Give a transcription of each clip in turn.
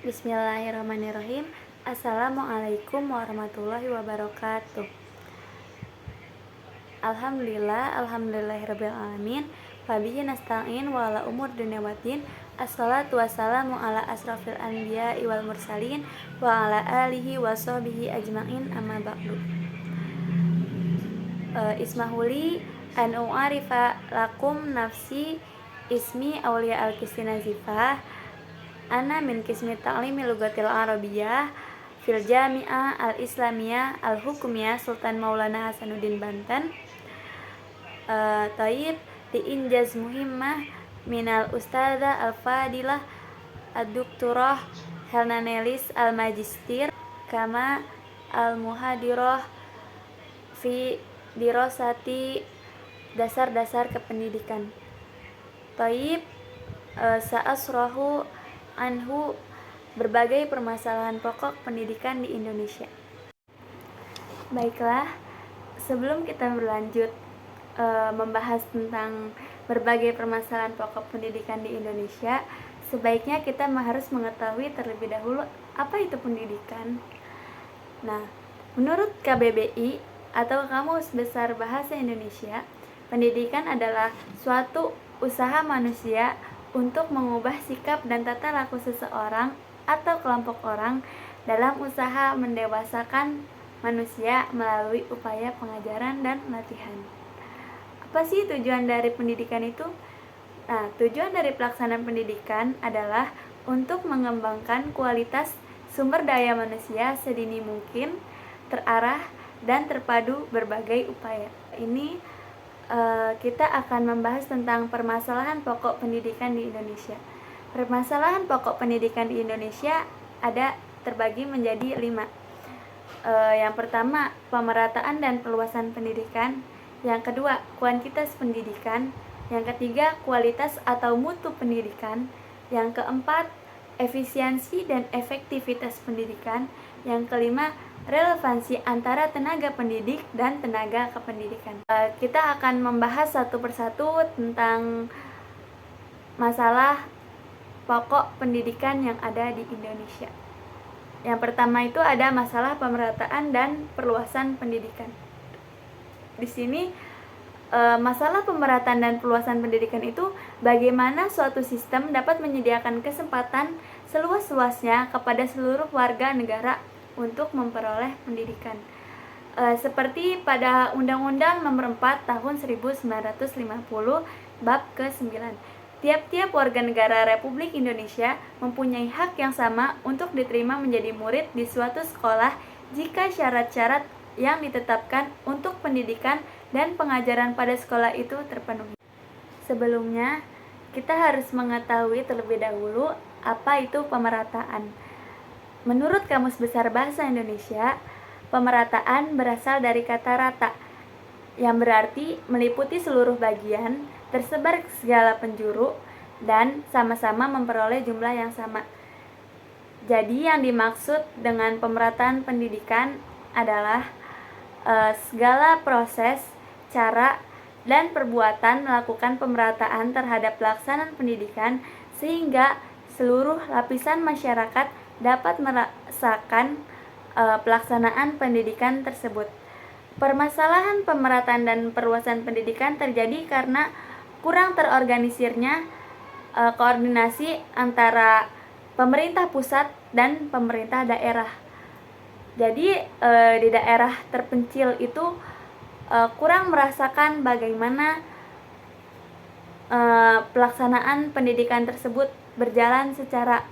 Bismillahirrahmanirrahim. Assalamualaikum warahmatullahi wabarakatuh. Alhamdulillahirrabbilalamin. Wabihi nasta'in wa ala umur dunya waddin. Assalatu wassalamu ala asrafil anbiya wal mursalin wa ala alihi wa sahbihi ajma'in, amma ba'du. Ismahuli an u'arifa lakum nafsi. Ismi Aulia al-Kisri Nazifah. Ana min kismi ta'limi lugatil Arabiyyah fil Jami'ah Al-Islamiyah Al-Hukumiyah Sultan Maulana Hasanuddin Banten. Taib di injaz muhimmah minal ustadzah al-fadilah ad-doktorah Helnanelis al-Majistir kama al-muhadirah fi dirosati dasar-dasar kependidikan. Taib sa'asrahu anhu berbagai permasalahan pokok pendidikan di Indonesia. Baiklah, sebelum kita berlanjut membahas tentang berbagai permasalahan pokok pendidikan di Indonesia, sebaiknya kita harus mengetahui terlebih dahulu apa itu pendidikan. Nah, menurut KBBI atau Kamus Besar Bahasa Indonesia, pendidikan adalah suatu usaha manusia untuk mengubah sikap dan tata laku seseorang atau kelompok orang dalam usaha mendewasakan manusia melalui upaya pengajaran dan latihan. Apa sih tujuan dari pendidikan itu? Nah, tujuan dari pelaksanaan pendidikan adalah untuk mengembangkan kualitas sumber daya manusia sedini mungkin, terarah dan terpadu berbagai upaya. Ini kita akan membahas tentang permasalahan pokok pendidikan di Indonesia. Permasalahan pokok pendidikan di Indonesia ada terbagi menjadi 5. Yang pertama, pemerataan dan perluasan pendidikan. Yang kedua, kuantitas pendidikan. Yang ketiga, kualitas atau mutu pendidikan. Yang keempat, efisiensi dan efektivitas pendidikan. Yang kelima, relevansi antara tenaga pendidik dan tenaga kependidikan. Kita akan membahas satu persatu tentang masalah pokok pendidikan yang ada di Indonesia. Yang pertama itu ada masalah pemerataan dan perluasan pendidikan. Di sini masalah pemerataan dan perluasan pendidikan itu bagaimana suatu sistem dapat menyediakan kesempatan seluas-luasnya kepada seluruh warga negara untuk memperoleh pendidikan. Seperti pada Undang-Undang Nomor 4 Tahun 1950 Bab ke-9. Tiap-tiap warga negara Republik Indonesia mempunyai hak yang sama untuk diterima menjadi murid di suatu sekolah jika syarat-syarat yang ditetapkan untuk pendidikan dan pengajaran pada sekolah itu terpenuhi. Sebelumnya, kita harus mengetahui terlebih dahulu apa itu pemerataan. Menurut Kamus Besar Bahasa Indonesia, pemerataan berasal dari kata rata, yang berarti meliputi seluruh bagian, tersebar ke segala penjuru, dan sama-sama memperoleh jumlah yang sama. Jadi yang dimaksud dengan pemerataan pendidikan adalah segala proses, cara, dan perbuatan melakukan pemerataan terhadap pelaksanaan pendidikan sehingga seluruh lapisan masyarakat dapat merasakan pelaksanaan pendidikan tersebut. Permasalahan pemerataan dan perluasan pendidikan terjadi karena kurang terorganisirnya koordinasi antara pemerintah pusat dan pemerintah daerah. Jadi di daerah terpencil itu kurang merasakan bagaimana pelaksanaan pendidikan tersebut berjalan secara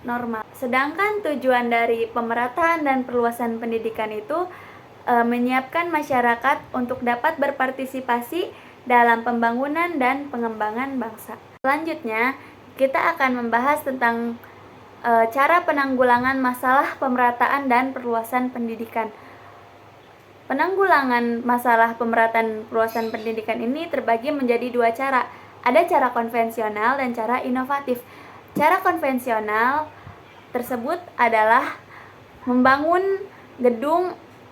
normal. Sedangkan tujuan dari pemerataan dan perluasan pendidikan itu menyiapkan masyarakat untuk dapat berpartisipasi dalam pembangunan dan pengembangan bangsa. Selanjutnya, kita akan membahas tentang cara penanggulangan masalah pemerataan dan perluasan pendidikan. Penanggulangan masalah pemerataan perluasan pendidikan ini terbagi menjadi 2 cara. Ada cara konvensional dan cara inovatif. Cara konvensional tersebut adalah membangun gedung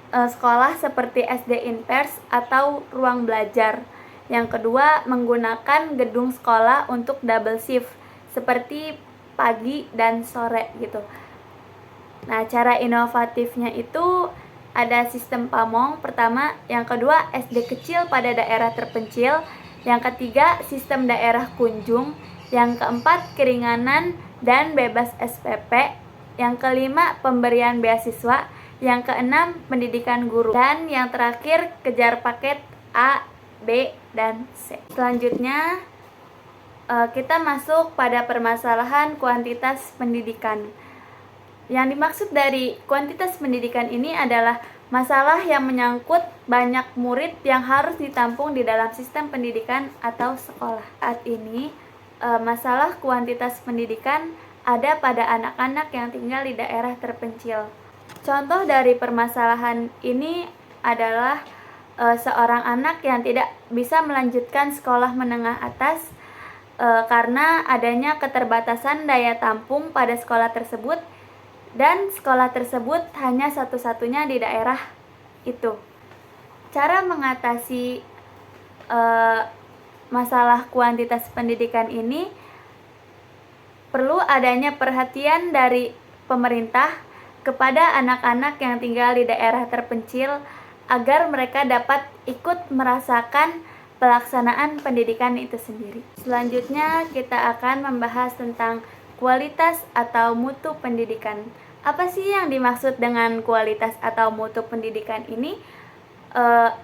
sekolah seperti SD Inpers atau ruang belajar. Yang kedua, menggunakan gedung sekolah untuk double shift seperti pagi dan sore gitu. Nah, cara inovatifnya itu ada sistem pamong pertama, yang kedua SD kecil pada daerah terpencil, yang ketiga sistem daerah kunjung, yang keempat keringanan dan bebas SPP, yang kelima pemberian beasiswa, yang keenam pendidikan guru, dan yang terakhir kejar paket A, B, dan C. Selanjutnya kita masuk pada permasalahan kuantitas pendidikan. Yang dimaksud dari kuantitas pendidikan ini adalah masalah yang menyangkut banyak murid yang harus ditampung di dalam sistem pendidikan atau sekolah. Saat ini, masalah kuantitas pendidikan ada pada anak-anak yang tinggal di daerah terpencil. Contoh dari permasalahan ini adalah seorang anak yang tidak bisa melanjutkan sekolah menengah atas karena adanya keterbatasan daya tampung pada sekolah tersebut, dan sekolah tersebut hanya satu-satunya di daerah itu. Cara mengatasi masalah kuantitas pendidikan ini perlu adanya perhatian dari pemerintah kepada anak-anak yang tinggal di daerah terpencil agar mereka dapat ikut merasakan pelaksanaan pendidikan itu sendiri. Selanjutnya kita akan membahas tentang kualitas atau mutu pendidikan. Apa sih yang dimaksud dengan kualitas atau mutu pendidikan ini?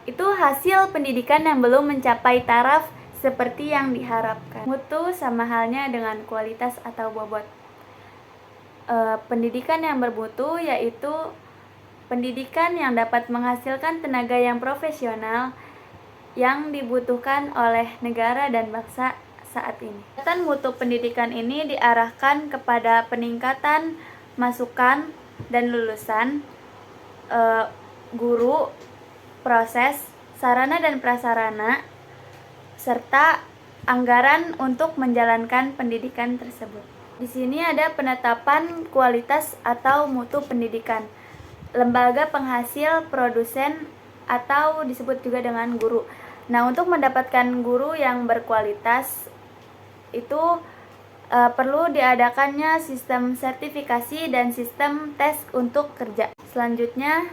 Itu hasil pendidikan yang belum mencapai taraf seperti yang diharapkan. Mutu sama halnya dengan kualitas atau bobot. Pendidikan yang bermutu yaitu pendidikan yang dapat menghasilkan tenaga yang profesional yang dibutuhkan oleh negara dan bangsa saat ini. Peningkatan mutu pendidikan ini diarahkan kepada peningkatan masukan dan lulusan, guru, proses, sarana dan prasarana, serta anggaran untuk menjalankan pendidikan tersebut. Di sini ada penetapan kualitas atau mutu pendidikan, lembaga penghasil, produsen, atau disebut juga dengan guru. Nah, untuk mendapatkan guru yang berkualitas itu perlu diadakannya sistem sertifikasi dan sistem tes untuk kerja. Selanjutnya,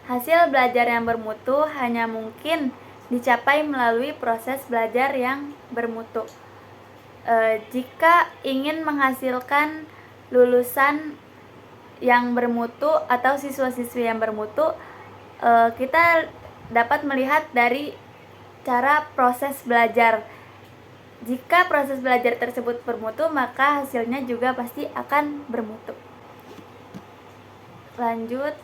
hasil belajar yang bermutu hanya mungkin dicapai melalui proses belajar yang bermutu. Jika ingin menghasilkan lulusan yang bermutu atau siswa-siswi yang bermutu, kita dapat melihat dari cara proses belajar. Jika proses belajar tersebut bermutu, maka hasilnya juga pasti akan bermutu. Lanjut,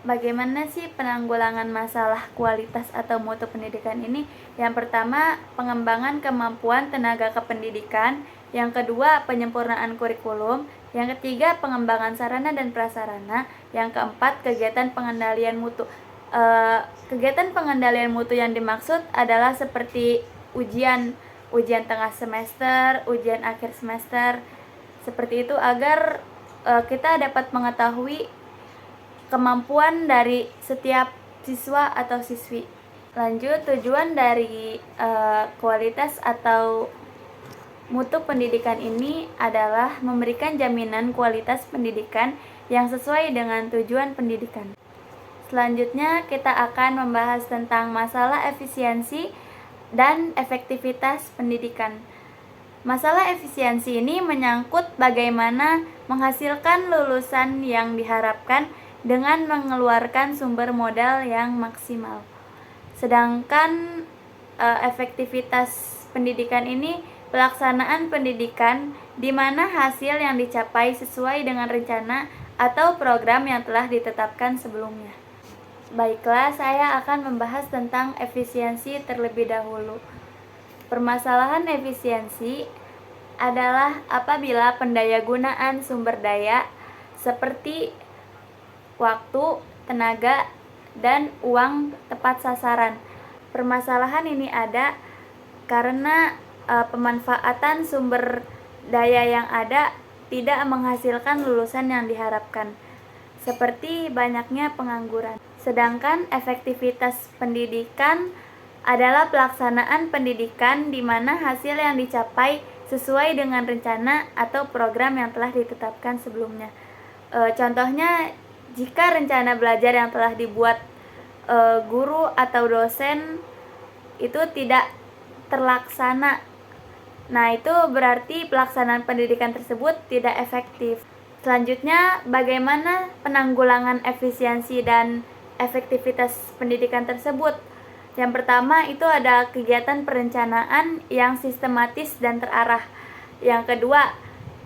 bagaimana sih penanggulangan masalah kualitas atau mutu pendidikan ini? Yang pertama, pengembangan kemampuan tenaga kependidikan. Yang kedua, penyempurnaan kurikulum. Yang ketiga, pengembangan sarana dan prasarana. Yang keempat, kegiatan pengendalian mutu. Kegiatan pengendalian mutu yang dimaksud adalah seperti ujian tengah semester, ujian akhir semester, seperti itu, agar kita dapat mengetahui kemampuan dari setiap siswa atau siswi. Lanjut, tujuan dari kualitas atau mutu pendidikan ini adalah memberikan jaminan kualitas pendidikan yang sesuai dengan tujuan pendidikan. Selanjutnya kita akan membahas tentang masalah efisiensi dan efektivitas pendidikan. Masalah efisiensi ini menyangkut bagaimana menghasilkan lulusan yang diharapkan dengan mengeluarkan sumber modal yang maksimal. Sedangkan efektivitas pendidikan ini pelaksanaan pendidikan di mana hasil yang dicapai sesuai dengan rencana atau program yang telah ditetapkan sebelumnya. Baiklah, saya akan membahas tentang efisiensi terlebih dahulu. Permasalahan efisiensi adalah apabila pendayagunaan sumber daya seperti waktu, tenaga, dan uang tepat sasaran. Permasalahan ini ada karena pemanfaatan sumber daya yang ada tidak menghasilkan lulusan yang diharapkan, seperti banyaknya pengangguran. Sedangkan efektivitas pendidikan adalah pelaksanaan pendidikan di mana hasil yang dicapai sesuai dengan rencana atau program yang telah ditetapkan sebelumnya. Contohnya, jika rencana belajar yang telah dibuat guru atau dosen itu tidak terlaksana, nah itu berarti pelaksanaan pendidikan tersebut tidak efektif. Selanjutnya, bagaimana penanggulangan efisiensi dan efektivitas pendidikan tersebut? Yang pertama itu ada kegiatan perencanaan yang sistematis dan terarah. Yang kedua,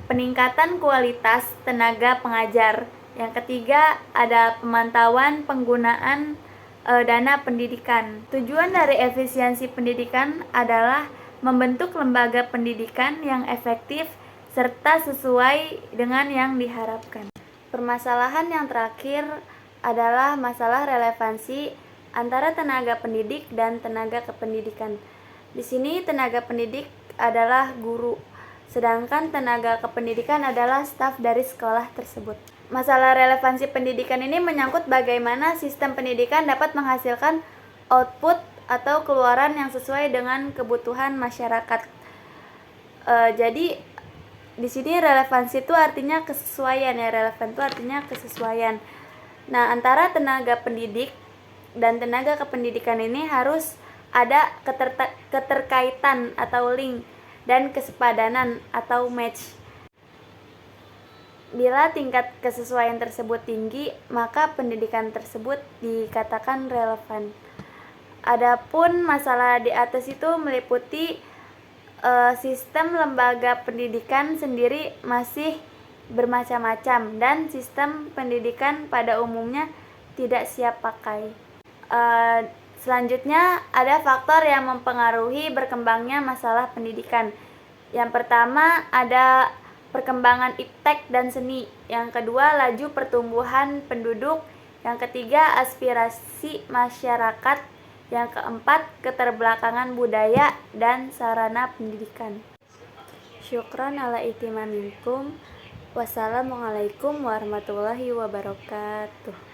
peningkatan kualitas tenaga pengajar. Yang ketiga, ada pemantauan penggunaan dana pendidikan. Tujuan dari efisiensi pendidikan adalah membentuk lembaga pendidikan yang efektif serta sesuai dengan yang diharapkan. Permasalahan yang terakhir adalah masalah relevansi antara tenaga pendidik dan tenaga kependidikan. Di sini tenaga pendidik adalah guru, sedangkan tenaga kependidikan adalah staf dari sekolah tersebut. Masalah relevansi pendidikan ini menyangkut bagaimana sistem pendidikan dapat menghasilkan output atau keluaran yang sesuai dengan kebutuhan masyarakat. Jadi di sini relevansi itu artinya kesesuaian ya, relevan itu artinya kesesuaian. Nah, antara tenaga pendidik dan tenaga kependidikan ini harus ada keterkaitan atau link dan kesepadanan atau match. Bila tingkat kesesuaian tersebut tinggi, maka pendidikan tersebut dikatakan relevan. Adapun masalah di atas itu meliputi sistem lembaga pendidikan sendiri masih bermacam-macam dan sistem pendidikan pada umumnya tidak siap pakai. Selanjutnya ada faktor yang mempengaruhi berkembangnya masalah pendidikan. Yang pertama ada perkembangan iptek dan seni. Yang kedua laju pertumbuhan penduduk. Yang ketiga aspirasi masyarakat. Yang keempat, keterbelakangan budaya dan sarana pendidikan. Syukran ala ihtimamikum. Wassalamualaikum warahmatullahi wabarakatuh.